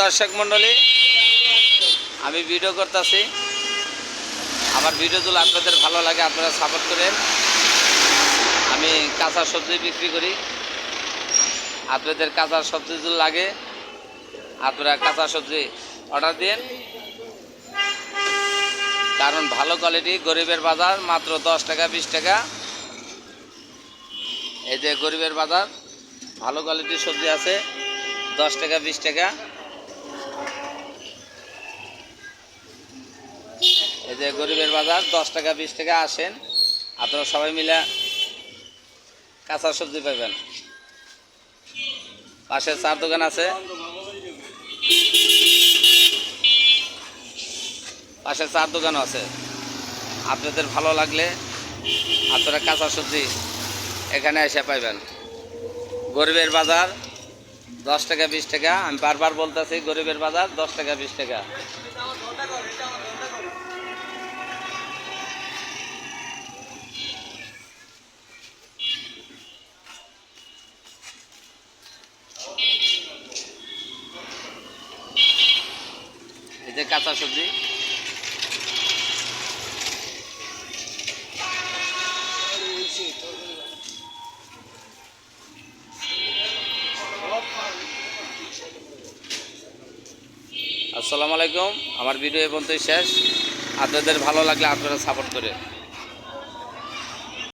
দর্শক মণ্ডলী, আমি ভিডিও করতেছি। আমার ভিডিওগুলো আপনাদের ভালো লাগে, আপনারা সাপোর্ট করেন। আমি কাঁচা সবজি বিক্রি করি। আপনাদের কাঁচা সবজিগুলো লাগে, আপনারা কাঁচা সবজি অর্ডার দিন। কারণ ভালো কোয়ালিটি, গরিবের বাজার মাত্র 10 টাকা 20 টাকা। এই যে গরিবের বাজার, ভালো কোয়ালিটির সবজি আছে 10 টাকা 20 টাকা। এই যে গরিবের বাজার 10 টাকা 20 টাকা। আসেন, আপনারা সবাই মিলে কাঁচা সবজি পাবেন। পাশে চার দোকান আছে, পাশে চার দোকানও আছে। আপনাদের ভালো লাগলে আপনারা কাঁচা সবজি এখানে এসে পাইবেন। গরিবের বাজার 10 টাকা 20 টাকা। আমি বারবার বলতেছি, গরিবের বাজার 10 টাকা 20 টাকা। এই যে কাঁচা সবজি, আসসালামু আলাইকুম। আমার ভিডিও এ পর্যন্তই শেষ। আপনাদের ভালো লাগলে আপনারা সাপোর্ট করে